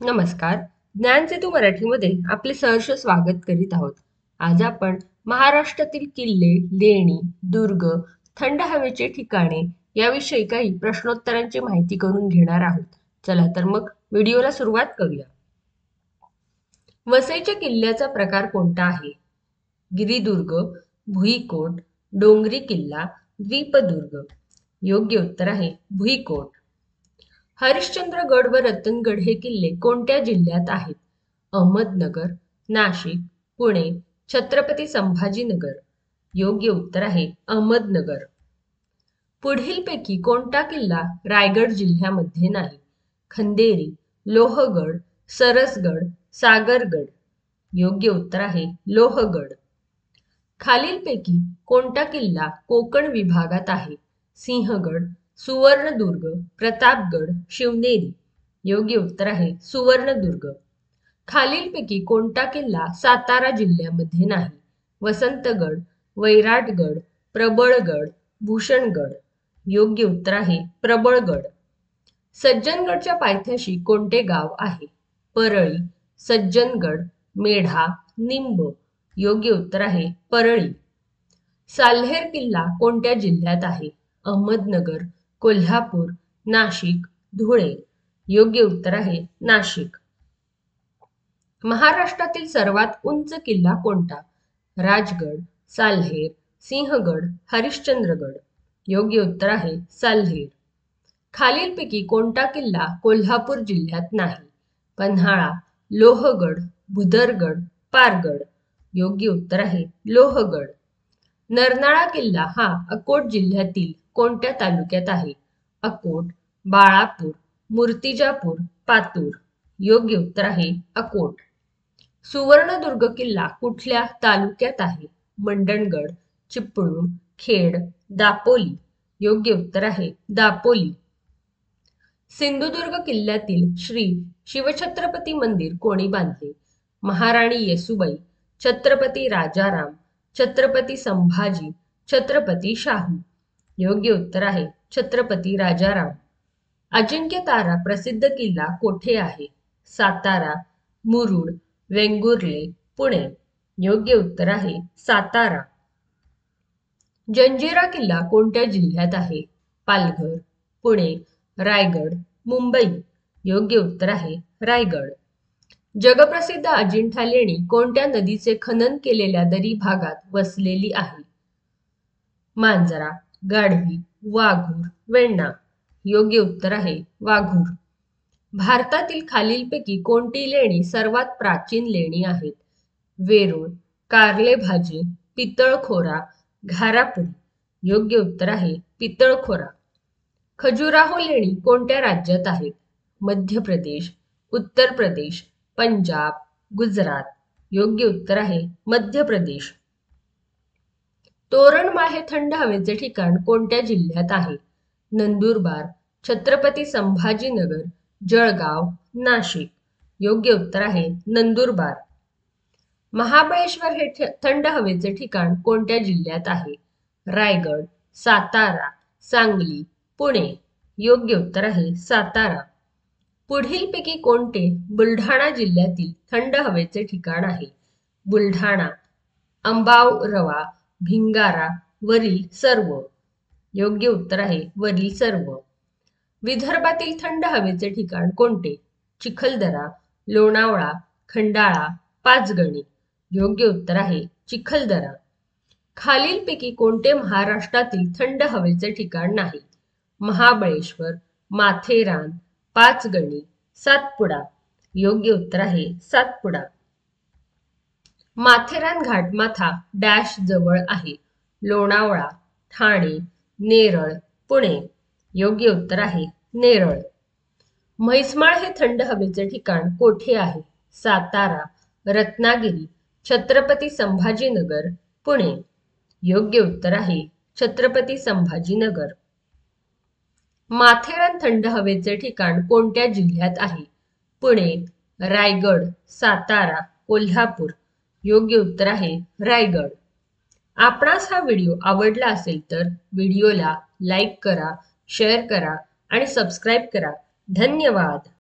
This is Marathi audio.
नमस्कार. ज्ञानसेतू मराठीमध्ये आपले सहर्ष स्वागत करीत आहोत. आज आपण महाराष्ट्रातील किल्ले, लेणी, दुर्ग, थंड हवेचे ठिकाणे याविषयी काही प्रश्नोत्तरांची माहिती करून घेणार आहोत. चला तर मग व्हिडिओला सुरुवात करूया. वसईच्या किल्ल्याचा प्रकार कोणता आहे? गिरिदुर्ग, भुईकोट, डोंगरी किल्ला, द्वीपदुर्ग. योग्य उत्तर आहे भुईकोट. हरिश्चंद्रगड व रतनगड हे किल्ले कोणत्या जिल्ह्यात आहेत? अहमदनगर, नाशिक, पुणे, छत्रपती संभाजीनगर. योग्य उत्तर आहे अहमदनगर. पुढीलपैकी कोणता किल्ला रायगड जिल्ह्यामध्ये नाही? खंदेरी, लोहगड, सरसगड, सागरगड. योग्य उत्तर आहे लोहगड. खालीलपैकी कोणता किल्ला कोकण विभागात आहे? सिंहगड, सुवर्णदुर्ग, प्रतापगड, शिवनेरी. योग्य उत्तर आहे सुवर्णदुर्ग. खालीलपैकी कोणता किल्ला सातारा जिल्ह्यामध्ये नाही? वसंतगड, वैराटगड, प्रबळगड, भूषणगड. योग्य उत्तर आहे प्रबळगड. सज्जनगडच्या पायथ्याशी कोणते गाव आहे? परळी, सज्जनगड, मेढा, निंब. योग्य उत्तर आहे परळी. साल्हेर किल्ला कोणत्या जिल्ह्यात आहे? अहमदनगर, कोल्हापूर, नाशिक, धुळे. योग्य उत्तर आहे नाशिक. महाराष्ट्रातील सर्वात उंच किल्ला कोणता? राजगड, साल्हेर, सिंहगड, हरिश्चंद्रगड. योग्य उत्तर आहे साल्हेर. खालीलपैकी कोणता किल्ला कोल्हापूर जिल्ह्यात नाही? पन्हाळा, लोहगड, भुदरगड, पारगड. योग्य उत्तर आहे लोहगड. नरनाळा किल्ला हा अकोट जिल्ह्यातील कोणत्या तालुक्यात आहे? अकोट, बाळापूर, मूर्तिजापूर, पातूर. योग्य उत्तर आहे अकोट. सुवर्णदुर्ग किल्ला कुठल्या तालुक्यात आहे? मंडणगड, चिपळूण, खेड, दापोली. योग्य उत्तर आहे दापोली. सिंधुदुर्ग किल्ल्यातील श्री शिवछत्रपती मंदिर कोणी बांधले? महाराणी येसुबाई, छत्रपती राजाराम, छत्रपती संभाजी, छत्रपती शाहू. योग्य उत्तर आहे छत्रपती राजाराम. अजिंक्यतारा प्रसिद्ध किल्ला कोठे आहे? सातारा, मुरुड, वेंगुर्ले, पुणे. योग्य उत्तर आहे सातारा. जंजिरा किल्ला कोणत्या जिल्ह्यात आहे? पालघर, पुणे, रायगड, मुंबई. योग्य उत्तर आहे रायगड. जगप्रसिद्ध अजिंठा लेणी कोणत्या नदीचे खनन केलेल्या दरी भागात वसलेली आहे? मांजरा, गाढवी, वाघूर, वेण्णा. योग्य उत्तर आहे वाघूर. भारतातील खालीलपैकी कोणती लेणी सर्वात प्राचीन लेणी आहेत? वेरूळ, कारले भाजी, पितळखोरा, घारापुरी. योग्य उत्तर आहे पितळखोरा. खजुराहो लेणी कोणत्या राज्यात आहेत? मध्य प्रदेश, उत्तर प्रदेश, पंजाब, गुजरात. योग्य उत्तर आहे मध्य प्रदेश. तोरणमाळ हे थंड हवेचे ठिकाण कोणत्या जिल्ह्यात आहे? नंदुरबार, छत्रपती संभाजीनगर, जळगाव, नाशिक. योग्य उत्तर आहे नंदुरबार. महाबळेश्वर हे थंड हवेचे ठिकाण कोणत्या जिल्ह्यात आहे? रायगड, सातारा, सांगली, पुणे. योग्य उत्तर आहे सातारा. पुढीलपैकी कोणते बुलढाणा जिल्ह्यातील थंड हवेचे ठिकाण आहे? बुलढाणा, अंबावरवा, भिंगारा, वरील सर्व. योग्य उत्तर आहे वरील सर्व. विदर्भातील थंड हवेचे ठिकाण कोणते? चिखलदरा, लोणावळा, खंडाळा, पाचगणी. योग्य उत्तर आहे चिखलदरा. खालीलपैकी कोणते महाराष्ट्रातील थंड हवेचे ठिकाण नाही? महाबळेश्वर, माथेरान, पाचगणी, सातपुडा. योग्य उत्तर आहे सातपुडा. माथेरान घाटमाथा डॅश जवळ आहे? लोणावळा, ठाणे, नेरळ, पुणे. योग्य उत्तर आहे नेरळ. म्हैसमाळ हे थंड हवेचे ठिकाण कोठे आहे? सातारा, रत्नागिरी, छत्रपती संभाजीनगर, पुणे. योग्य उत्तर आहे छत्रपती संभाजीनगर. माथेरान थंड हवेचे ठिकाण कोणत्या जिल्ह्यात आहे? पुणे, रायगड, सातारा, कोल्हापूर. योग्य उत्तर आहे रायगड. आपणास हा व्हिडिओ आवडला असेल तर व्हिडिओला लाईक करा, शेअर करा आणि सबस्क्राईब करा. धन्यवाद.